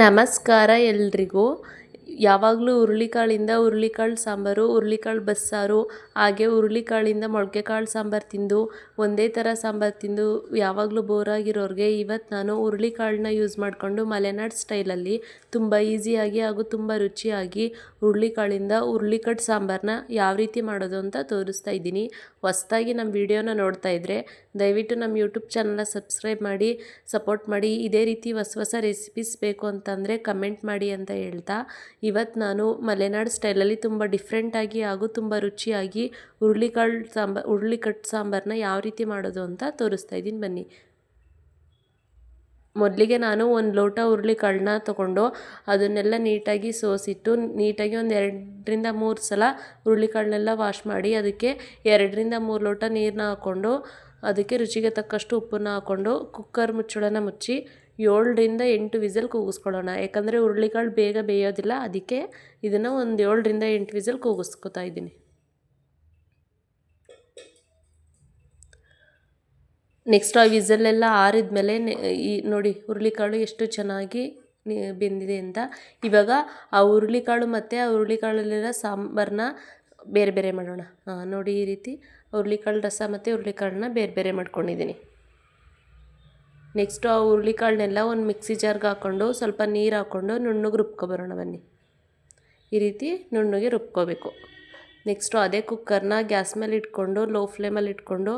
ನಮಸ್ಕಾರ ಎಲ್ರಿಗೂ. ಯಾವಾಗಲೂ ಹುರುಳಿಕಾಳಿಂದ ಹುರುಳಿಕಾಳು ಸಾಂಬಾರು, ಹುರುಳಿಕಾಳು ಬಸ್ಸಾರು, ಹಾಗೆ ಹುರುಳಿಕಾಳಿಂದ ಮೊಳಕೆ ಕಾಳು ಸಾಂಬಾರು ತಿಂದು ಒಂದೇ ಥರ ಸಾಂಬಾರು ತಿಂದು ಯಾವಾಗಲೂ ಬೋರಾಗಿರೋರಿಗೆ ಇವತ್ತು ನಾನು ಹುರುಳಿಕಾಳನ್ನ ಯೂಸ್ ಮಾಡಿಕೊಂಡು ಮಲೆನಾಡು ಸ್ಟೈಲಲ್ಲಿ ತುಂಬ ಈಸಿಯಾಗಿ ಹಾಗೂ ತುಂಬ ರುಚಿಯಾಗಿ ಹುರುಳಿಕಾಳಿಂದ ಹುರುಳಿಕಟ್ಟು ಸಾಂಬಾರನ್ನ ಯಾವ ರೀತಿ ಮಾಡೋದು ಅಂತ ತೋರಿಸ್ತಾ ಇದ್ದೀನಿ. ಹೊಸದಾಗಿ ನಮ್ಮ ವಿಡಿಯೋನ ನೋಡ್ತಾ ಇದ್ದರೆ ದಯವಿಟ್ಟು ನಮ್ಮ ಯೂಟ್ಯೂಬ್ ಚಾನಲ್ನ ಸಬ್ಸ್ಕ್ರೈಬ್ ಮಾಡಿ ಸಪೋರ್ಟ್ ಮಾಡಿ. ಇದೇ ರೀತಿ ಹೊಸ ರೆಸಿಪೀಸ್ ಬೇಕು ಅಂತಂದರೆ ಕಮೆಂಟ್ ಮಾಡಿ ಅಂತ ಹೇಳ್ತಾ, ಇವತ್ತು ನಾನು ಮಲೆನಾಡು ಸ್ಟೈಲಲ್ಲಿ ತುಂಬ ಡಿಫ್ರೆಂಟಾಗಿ ಹಾಗೂ ತುಂಬ ರುಚಿಯಾಗಿ ಹುರುಳಿಕಟ್ಟು ಸಾಂಬಾರನ್ನ ಯಾವ ರೀತಿ ಮಾಡೋದು ಅಂತ ತೋರಿಸ್ತಾ ಇದ್ದೀನಿ ಬನ್ನಿ. ಮೊದಲಿಗೆ ನಾನು ಒಂದು ಲೋಟ ಹುರುಳಿಕಾಳನ್ನ ತೊಗೊಂಡು ಅದನ್ನೆಲ್ಲ ನೀಟಾಗಿ ಸೋಸಿಟ್ಟು ನೀಟಾಗಿ ಒಂದು 2ರಿಂದ 3 ಸಲ ಹುರುಳಿಕಾಳನ್ನೆಲ್ಲ ವಾಶ್ ಮಾಡಿ ಅದಕ್ಕೆ 2ರಿಂದ 3 ಲೋಟ ನೀರನ್ನ ಹಾಕ್ಕೊಂಡು ಅದಕ್ಕೆ ರುಚಿಗೆ ತಕ್ಕಷ್ಟು ಉಪ್ಪನ್ನು ಹಾಕ್ಕೊಂಡು ಕುಕ್ಕರ್ ಮುಚ್ಚಳನ ಮುಚ್ಚಿ 7ರಿಂದ 8 ವಿಸಲ್ ಕೂಗಿಸ್ಕೊಳ್ಳೋಣ. ಯಾಕಂದರೆ ಹುರುಳಿಕಾಳು ಬೇಗ ಬೇಯೋದಿಲ್ಲ, ಅದಕ್ಕೆ ಇದನ್ನು ಒಂದು 7ರಿಂದ 8 ವಿಸಲ್ ಕೂಗಿಸ್ಕೊತಾ ಇದ್ದೀನಿ. ನೆಕ್ಸ್ಟ್ ಆ ವಿಸಲ್ಲೆಲ್ಲ ಆರಿದ್ಮೇಲೆ ನೋಡಿ ಹುರುಳಿಕಾಳು ಎಷ್ಟು ಚೆನ್ನಾಗಿ ಬೆಂದಿದೆ ಅಂತ. ಇವಾಗ ಆ ಹುರುಳಿಕಾಳು ಮತ್ತು ಆ ಹುರುಳಿಕಾಳಲ್ಲೆಲ್ಲ ಸಾಂಬಾರನ್ನ ಬೇರೆ ಬೇರೆ ಮಾಡೋಣ. ನೋಡಿ ಈ ರೀತಿ ಹುರುಳಿಕಾಳು ರಸ ಮತ್ತು ಹುರುಳಿಕಾಳನ್ನ ಬೇರೆ ಬೇರೆ ಮಾಡ್ಕೊಂಡಿದ್ದೀನಿ. ನೆಕ್ಸ್ಟು ಆ ಹುರುಳಿಕಾಳನ್ನೆಲ್ಲ ಒಂದು ಮಿಕ್ಸಿ ಜಾರ್ಗೆ ಹಾಕ್ಕೊಂಡು ಸ್ವಲ್ಪ ನೀರು ಹಾಕ್ಕೊಂಡು ನುಣ್ಣಗೆ ರುಬ್ಕೊಬರೋಣ ಬನ್ನಿ. ಈ ರೀತಿ ನುಣ್ಣಗೆ ರುಬ್ಕೋಬೇಕು. ನೆಕ್ಸ್ಟು ಅದೇ ಕುಕ್ಕರ್ನ ಗ್ಯಾಸ್ ಮೇಲೆ ಇಟ್ಕೊಂಡು ಲೋ ಫ್ಲೇಮಲ್ಲಿ ಇಟ್ಕೊಂಡು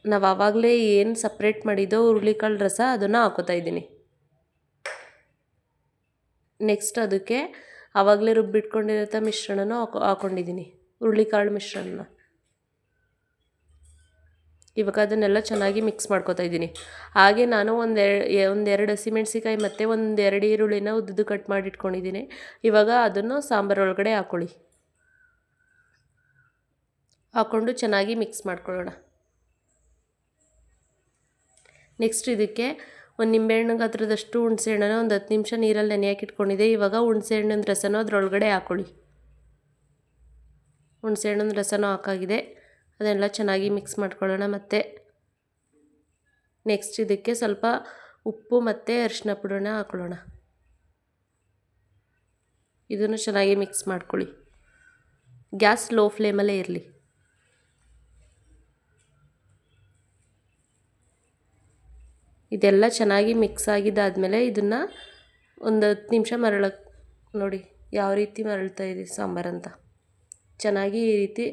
ನಾವು ಆವಾಗಲೇ ಏನು ಸಪ್ರೇಟ್ ಮಾಡಿದ್ದೋ ಹುರುಳಿಕಾಳು ರಸ ಅದನ್ನು ಹಾಕೋತಾ ಇದ್ದೀನಿ. ನೆಕ್ಸ್ಟ್ ಅದಕ್ಕೆ ಆವಾಗಲೇ ರುಬ್ಬಿಟ್ಕೊಂಡಿರೋ ಮಿಶ್ರಣನ ಹಾಕ್ಕೊಂಡಿದ್ದೀನಿ, ಹುರುಳಿಕಾಳು ಮಿಶ್ರಣನ. ಇವಾಗ ಅದನ್ನೆಲ್ಲ ಚೆನ್ನಾಗಿ ಮಿಕ್ಸ್ ಮಾಡ್ಕೊತಾ ಇದ್ದೀನಿ. ಹಾಗೆ ನಾನು ಒಂದೆರಡು ಹಸಿಮೆಣ್ಸಿಕಾಯಿ ಮತ್ತು 2 ಈರುಳ್ಳಿನ ಉದ್ದುದ್ದು ಕಟ್ ಮಾಡಿ ಇಟ್ಕೊಂಡಿದ್ದೀನಿ. ಇವಾಗ ಅದನ್ನು ಸಾಂಬಾರು ಒಳಗಡೆ ಹಾಕ್ಕೊಂಡು ಚೆನ್ನಾಗಿ ಮಿಕ್ಸ್ ಮಾಡ್ಕೊಳ್ಳೋಣ. ನೆಕ್ಸ್ಟ್ ಇದಕ್ಕೆ ಒಂದು ನಿಂಬೆಹಣ್ಣು ಗಾತ್ರದಷ್ಟು ಹುಣಸೆಹಣ್ಣನ ಒಂದು 10 ನಿಮಿಷ ನೀರಲ್ಲಿ ನೆನೆಯಾಗಿ ಇಟ್ಕೊಂಡಿದ್ದೆ. ಇವಾಗ ಹುಣಸೆಹಣ್ಣಿನ ರಸನೂ ಅದರೊಳಗಡೆ ಹಾಕ್ಕೊಳ್ಳಿ. ಹುಣಸೆಹಣ್ಣಿನ ರಸನೂ ಹಾಕಾಗಿದೆ, ಅದನ್ನೆಲ್ಲ ಚೆನ್ನಾಗಿ ಮಿಕ್ಸ್ ಮಾಡ್ಕೊಳ್ಳೋಣ. ಮತ್ತು ನೆಕ್ಸ್ಟ್ ಇದಕ್ಕೆ ಸ್ವಲ್ಪ ಉಪ್ಪು ಮತ್ತು ಅರಿಶಿನ ಪುಡಿನ ಹಾಕೊಳ್ಳೋಣ. ಇದನ್ನು ಚೆನ್ನಾಗಿ ಮಿಕ್ಸ್ ಮಾಡ್ಕೊಳ್ಳಿ. ಗ್ಯಾಸ್ ಲೋ ಫ್ಲೇಮಲ್ಲೇ ಇರಲಿ. ಇದೆಲ್ಲ ಚೆನ್ನಾಗಿ ಮಿಕ್ಸ್ ಆಗಿದ್ದಾದಮೇಲೆ ಇದನ್ನು ಒಂದು 10 ನಿಮಿಷ ನೋಡಿ ಯಾವ ರೀತಿ ಮರಳ್ತಾ ಇದೆ ಸಾಂಬಾರಂತ. ಚೆನ್ನಾಗಿ ಈ ರೀತಿ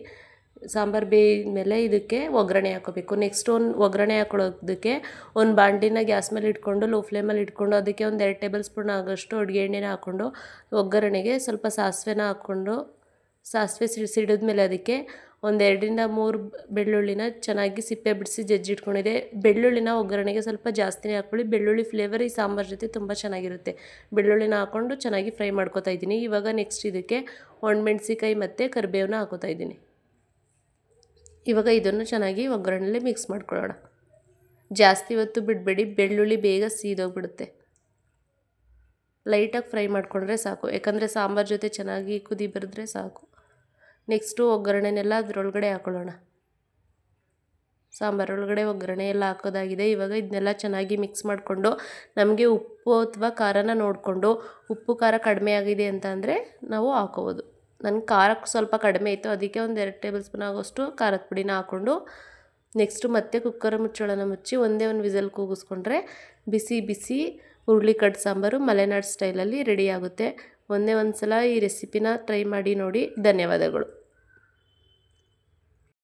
ಸಾಂಬಾರು ಬೇಯಿದ್ಮೇಲೆ ಇದಕ್ಕೆ ಒಗ್ಗರಣೆ ಹಾಕೋಬೇಕು. ನೆಕ್ಸ್ಟ್ ಒಗ್ಗರಣೆ ಹಾಕೊಳ್ಳೋದಕ್ಕೆ ಒಂದು ಬಾಣಲಿನ ಗ್ಯಾಸ್ ಮೇಲೆ ಇಟ್ಕೊಂಡು ಲೋ ಫ್ಲೇಮಲ್ಲಿ ಇಟ್ಕೊಂಡು ಅದಕ್ಕೆ ಒಂದು 2 ಟೇಬಲ್ ಸ್ಪೂನ್ ಆಗೋಷ್ಟು ಅಡುಗೆ ಎಣ್ಣೆನ ಹಾಕ್ಕೊಂಡು ಒಗ್ಗರಣೆಗೆ ಸ್ವಲ್ಪ ಸಾಸಿವೆನ ಹಾಕ್ಕೊಂಡು ಸಾಸಿವೆ ಸಿಡಿದ್ಮೇಲೆ ಅದಕ್ಕೆ ಒಂದು 2ರಿಂದ 3 ಬೆಳ್ಳುಳ್ಳಿನ ಚೆನ್ನಾಗಿ ಸಿಪ್ಪೆ ಬಿಡಿಸಿ ಜಜ್ಜಿಟ್ಕೊಂಡಿದೆ. ಬೆಳ್ಳುಳ್ಳಿನ ಒಗ್ಗರಣೆಗೆ ಸ್ವಲ್ಪ ಜಾಸ್ತಿನೇ ಹಾಕ್ಕೊಳ್ಳಿ. ಬೆಳ್ಳುಳ್ಳಿ ಫ್ಲೇವರ್ ಈ ಸಾಂಬಾರು ಜೊತೆ ತುಂಬ ಚೆನ್ನಾಗಿರುತ್ತೆ. ಬೆಳ್ಳುಳ್ಳಿನ ಹಾಕ್ಕೊಂಡು ಚೆನ್ನಾಗಿ ಫ್ರೈ ಮಾಡ್ಕೊತಾ ಇದ್ದೀನಿ. ಇವಾಗ ನೆಕ್ಸ್ಟ್ ಇದಕ್ಕೆ ಒಣಮೆಣ್ಸಿಕಾಯಿ ಮತ್ತು ಕರಿಬೇವನ್ನ ಹಾಕೋತಾ ಇದ್ದೀನಿ. ಇವಾಗ ಇದನ್ನು ಚೆನ್ನಾಗಿ ಒಗ್ಗರಣೆಯಲ್ಲಿ ಮಿಕ್ಸ್ ಮಾಡ್ಕೊಳ್ಳೋಣ. ಜಾಸ್ತಿ ಹೊತ್ತು ಬಿಡಬೇಡಿ, ಬೆಳ್ಳುಳ್ಳಿ ಬೇಗ ಸೀದೋಗ್ಬಿಡುತ್ತೆ. ಲೈಟಾಗಿ ಫ್ರೈ ಮಾಡಿಕೊಂಡ್ರೆ ಸಾಕು, ಯಾಕಂದರೆ ಸಾಂಬಾರು ಜೊತೆ ಚೆನ್ನಾಗಿ ಕುದಿ ಬರೆದ್ರೆ ಸಾಕು. ನೆಕ್ಸ್ಟು ಒಗ್ಗರಣೆನೆಲ್ಲ ಅದರೊಳಗಡೆ ಹಾಕೊಳ್ಳೋಣ. ಸಾಂಬಾರೊಳಗಡೆ ಒಗ್ಗರಣೆ ಎಲ್ಲ ಹಾಕೋದಾಗಿದೆ. ಇವಾಗ ಇದನ್ನೆಲ್ಲ ಚೆನ್ನಾಗಿ ಮಿಕ್ಸ್ ಮಾಡಿಕೊಂಡು ನಮಗೆ ಉಪ್ಪು ಅಥವಾ ಖಾರನ ನೋಡಿಕೊಂಡು ಉಪ್ಪು ಖಾರ ಕಡಿಮೆ ಆಗಿದೆ ಅಂತ ಅಂದರೆ ನಾವು ಹಾಕೋಬೋದು. ನನ್ನ ಖಾರಕ್ಕೆ ಸ್ವಲ್ಪ ಕಡಿಮೆ ಇತ್ತು, ಅದಕ್ಕೆ ಒಂದು 2 ಟೇಬಲ್ ಸ್ಪೂನ್ ಆಗೋಷ್ಟು ಖಾರದ ಪುಡಿನ ಹಾಕ್ಕೊಂಡು ನೆಕ್ಸ್ಟು ಮತ್ತೆ ಕುಕ್ಕರ್ ಮುಚ್ಚಳನ ಮುಚ್ಚಿ ಒಂದೇ ಒಂದು ವಿಸಲ್ ಕೂಗಿಸ್ಕೊಂಡ್ರೆ ಬಿಸಿ ಬಿಸಿ ಹುರುಳಿಕಟ್ಟು ಸಾಂಬಾರು ಮಲೆನಾಡು ಸ್ಟೈಲಲ್ಲಿ ರೆಡಿ ಆಗುತ್ತೆ. ಒಂದೇ ಒಂದು ಸಲ ಈ ರೆಸಿಪಿನ ಟ್ರೈ ಮಾಡಿ ನೋಡಿ. ಧನ್ಯವಾದಗಳು.